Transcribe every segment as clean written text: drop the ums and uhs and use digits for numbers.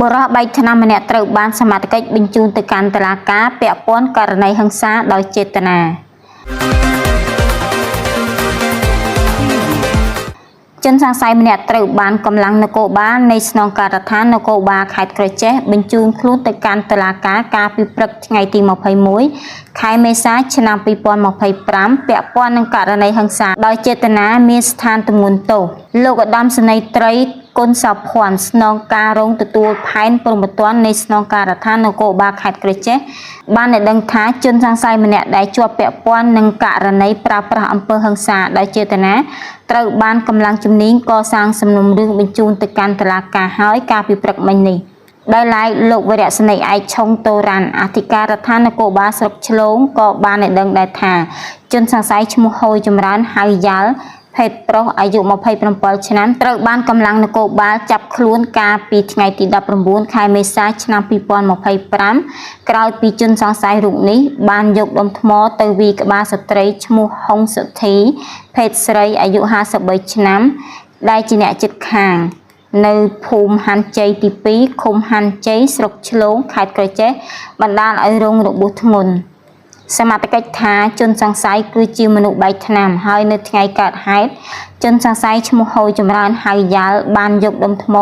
បរិបទថ្នាំម្នាក់ត្រូវបានសមត្ថកិច្ចបញ្ជូនទៅកាន់តុលាការពាក់ព័ន្ធករណីហិង្សាដោយចេតនាជនសង្ស័យម្នាក់ត្រូវបានកម្លាំងនគរបាលនៃស្នងការដ្ឋាននគរបាលខេត្តក្រចេះបញ្ជូនខ្លួនទៅកាន់តុលាការកាលពីព្រឹកថ្ងៃទី21ខែមេសាឆ្នាំ2025ពាក់ព័ន្ធនឹងករណីហិង្សាដោយចេតនាមានស្ថានទម្ងន់ទោសលោកឧត្តមសេនីយ៍ត្រីគុណសោភ័ណ្ឌស្នងការរងទទួលផែនព្រហ្មទណ្ឌនៃស្នងការដ្ឋាននគរបាលខេត្តក្រចេះបានដឹងថាជនសង្ស័យម្នាក់ដែលជាប់ពាក់ព័ន្ធនឹងករណីប្រើប្រាស់អំពើហិង្សាដោយចេតនាត្រូវបានកម្លាំងជំនាញកសាងសំណុំរឿងបញ្ជូនទៅកាន់តុលាការហើយកាលពីព្រឹកមិញនេះដោយឡែកលោកវរៈសេនីយ៍ឯកឆុងតូរ៉ាន់អធិការដ្ឋាននគរបាលស្រុកឆ្លងក៏បានដឹងដែរថាជនសង្ស័យឈ្មោះហូយចម្រើនហៅយ៉ាល់ភេទប្រុសអាយុ27ឆ្នាំត្រូវបានកម្លាំងនគរបាលចាប់ខ្លួនកាលពីថ្ងៃទី19ខែមេសាឆ្នាំ2025ក្រោយពីជនសង្ស័យរូបនេះបានយកដុំថ្មទៅវាយក្បាលស្ត្រីឈ្មោះហុងសុធីភេទស្រីអាយុ53ឆ្នាំដែលជាអ្នកជិតខាងនៅភូមិហាន់ជ័យទី2ឃុំហាន់ជ័យស្រុកឆ្លងខេត្តក្រចេះបណ្ដាលឲ្យរងរបួសធ្ងន់សមត្ថកិច្ចថាជនសង្ស័យគឺជាមនុស្សបែកថ្នាំហើយនៅថ្ងៃកើតហេតុជនសង្ស័យឈ្មោះហូយចម្រើនហៅយ៉ាល់បានយកដុំថ្ម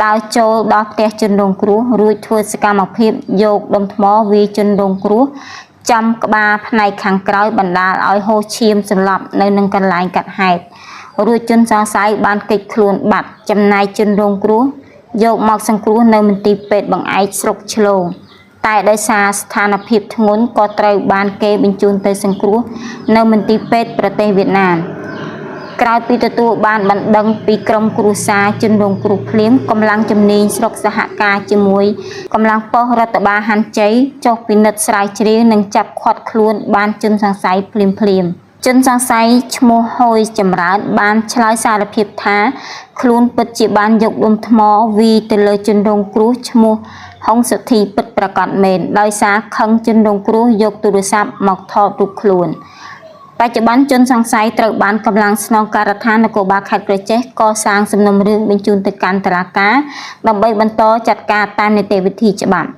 ដើរចូលដល់ផ្ទះជនរងគ្រោះរួចធ្វើសកម្មភាពយកដុំថ្មវាយជនរងគ្រោះចំក្បាលផ្នែកខាងក្រោយបណ្ដាលឲ្យហូរឈាមសន្លប់នៅនឹងកន្លែងកាត់ហេតុរួចជនសង្ស័យបានគេចខ្លួនបាត់ចំណែកជនរងគ្រោះយកមកសង្គ្រោះនៅមន្ទីរពេទ្យបង្អែកស្រុកឆ្លងតែដោយសារស្ថានភាពធ្ងន់ក៏ត្រូវបានគេបញ្ជូនទៅសង្គ្រោះនៅមន្ទីរពេទ្យប្រទេសវៀតណាមក្រោយពីទទួលបានបណ្ដឹងពីក្រុមគ្រួសារជនរងគ្រោះភ្លាមកម្លាំងជំនាញស្រុកសហការជាមួយកម្លាំងប៉ុស្តិ៍រដ្ឋបាលហាន់ជ័យចុះពិនិត្យស្រាវជ្រាវនិងចាប់ឃាត់ខ្លួនបានជនសង្ស័យភ្លាមជនសង្ស័យឈ្មោះហូយចម្រើនបានឆ្លើយសារភាពថាខ្លួនពិតជាបានយកដុំថ្មវាយទៅលើជនរងគ្រោះឈ្មោះហុងសុធីពិតប្រាកដមែនដោយសារខឹងជនរងគ្រោះយកទូរស័ព្ទមកថតរូបខ្លួនបច្ចុប្បន្នជនសង្ស័យត្រូវបានកម្លាំងស្នងការដ្ឋាននគរបាលខេត្តក្រចេះកសាងសំណុំរឿងបញ្ជូនទៅកាន់តុលាការដើម្បីបន្តចាត់ការតាមនីតិវិធីច្បាប់